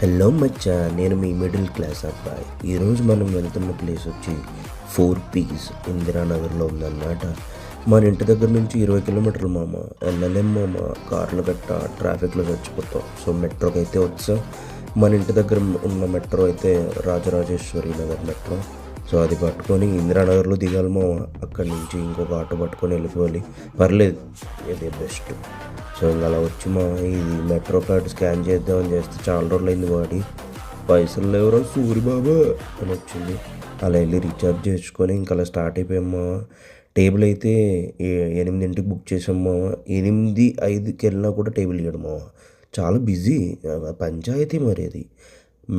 Hello మచ్చా, నేను మీ middle class అబ్బాయి. ఈరోజు మనం వెళ్తున్న ప్లేస్ వచ్చి 4 Ps ఇందిరానగర్లో ఉందన్నమాట. మన ఇంటి దగ్గర నుంచి 20 కిలోమీటర్లు మామ. వెళ్ళలేం మామ, కార్లు గట్ట ట్రాఫిక్లో చచ్చిపోతాం. సో మెట్రోకి అయితే వచ్చాం. మన ఇంటి దగ్గర ఉన్న మెట్రో అయితే రాజరాజేశ్వరి నగర్ మెట్రో. సో అది పట్టుకొని ఇందిరానగర్లో దిగాలి మామ. అక్కడి నుంచి ఇంకొక ఆటో పట్టుకొని వెళ్ళిపోవాలి. పర్లేదు, ఇదే బెస్ట్. సో ఇంకా అలా వచ్చి మా ఇది మెట్రో కార్డు స్కాన్ చేద్దామని చేస్తే చాలా రోజులు అయింది వాడి. పైసలు లేవరా సూరిబాబా అని వచ్చింది. అలా వెళ్ళి రీఛార్జ్ చేసుకొని ఇంకా అలా స్టార్ట్ అయిపోయామ్మా. టేబుల్ అయితే 8ంటికి బుక్ చేసామ్మా. 8:05కి వెళ్ళినా కూడా టేబుల్ ఇవ్వడు మామ. చాలా బిజీ పంచాయతీ మరి అది.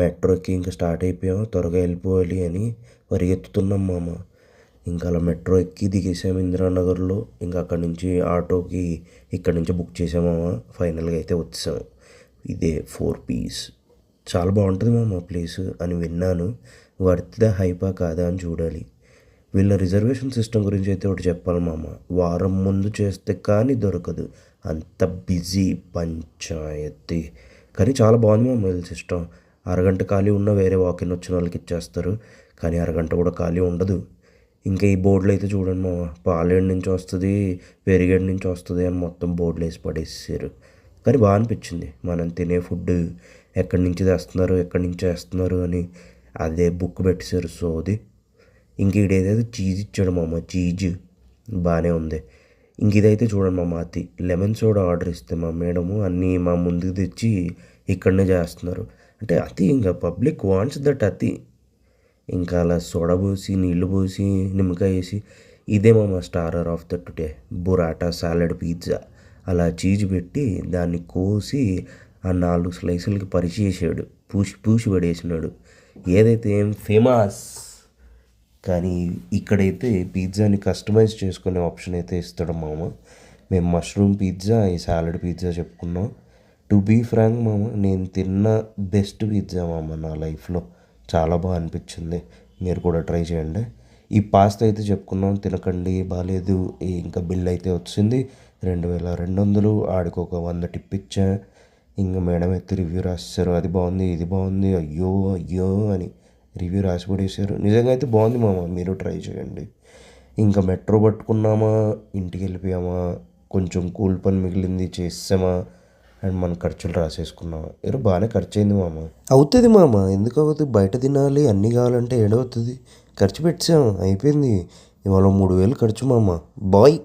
మెట్రోకి ఇంకా స్టార్ట్ అయిపోయాం, త్వరగా వెళ్ళిపోవాలి అని పరిగెత్తుతున్నాం మామ. ఇంకా అలా మెట్రో ఎక్కి దిగేసాము ఇందిరానగర్లో. ఇంకా అక్కడి నుంచి ఆటోకి ఇక్కడి నుంచి బుక్ చేసాము మామ. ఫైనల్గా అయితే వచ్చాము. ఇదే 4 Ps. చాలా బాగుంటుంది మామ ప్లేస్ అని విన్నాను. వర్త్ హైపా కాదా అని చూడాలి. వీళ్ళ రిజర్వేషన్ సిస్టమ్ గురించి అయితే ఒకటి చెప్పాలి మామ. వారం ముందు చేస్తే కానీ దొరకదు, అంత బిజీ పంచాయతీ. కానీ చాలా బాగుంది మామ వీళ్ళ సిస్టమ్. అరగంట ఖాళీ ఉన్న వేరే వాకిన్ వచ్చిన వాళ్ళకి ఇచ్చేస్తారు, కానీ అరగంట కూడా ఖాళీ ఉండదు. ఇంకా ఈ బోర్డులు అయితే చూడండి మామ, పాలేడు నుంచి వస్తుంది, పెరిగేడు నుంచి వస్తుంది అని మొత్తం బోర్డులు వేసి పడేసారు. కానీ బాగా అనిపించింది. మనం తినే ఫుడ్ ఎక్కడి నుంచి తెస్తున్నారు, ఎక్కడి నుంచి వేస్తున్నారు అని అదే బుక్ పెట్టేశారు. సో అది ఇంక ఇడేదైతే చీజ్ ఇచ్చాడు మామ. చీజ్ బాగానే ఉంది. ఇంక ఇదైతే చూడండి మామ, అతి లెమన్ సోడా ఆర్డర్ ఇస్తే మా మేడము అన్నీ మా ముందుకు తెచ్చి ఇక్కడనే చేస్తున్నారు. అంటే అతి ఇంకా పబ్లిక్ వాంట్స్ దట్ అతి. ఇంకా అలా సోడా పోసి నీళ్లు పోసి నిమ్మకాయ వేసి ఇదే మా starter of the today burrata salad pizza. అలా చీజ్ పెట్టి దాన్ని కోసి ఆ 4 స్లైసులకి పరిచేసాడు, పూసి పడేసినాడు. ఏదైతే ఏం ఫేమస్. కానీ ఇక్కడైతే పిజ్జాని కస్టమైజ్ చేసుకునే ఆప్షన్ అయితే ఇస్తాడు మామ. మేము మష్రూమ్ పిజ్జా, ఈ సాలడ్ పిజ్జా చెప్పుకున్నాం. టు బీ ఫ్రాంక్ మామ, నేను తిన్న బెస్ట్ పిజ్జా మామ నా లైఫ్లో. చాలా బాగా అనిపించింది. మీరు కూడా ట్రై చేయండి. ఈ పాస్తా అయితే చెప్పుకున్నాం, తినకండి బాగాలేదు. ఇంకా బిల్ అయితే వచ్చింది 2200. ఆడికి ఒక 100 టిప్ ఇచ్చా. ఇంకా మేడం అయితే రివ్యూ రాసేసారు, అది బాగుంది ఇది బాగుంది అయ్యో అయ్యో అని రివ్యూ రాసి పడేసారు. నిజంగా అయితే బాగుంది మామ, మీరు ట్రై చేయండి. ఇంకా మెట్రో పట్టుకున్నామా, ఇంటికి వెళ్ళిపోయామా, కొంచెం కూల్ పని మిగిలింది చేసామా, అండ్ మన ఖర్చులు రాసేసుకున్నామా. ఏదో బాగానే ఖర్చు అయింది మామ. అవుతుంది మామ, ఎందుకు అవుతుంది? బయట తినాలి, అన్నీ కావాలంటే ఏడవుతుంది. ఖర్చు పెట్టాం, అయిపోయింది. ఇవాళ 3000 ఖర్చు మామ. బాయ్.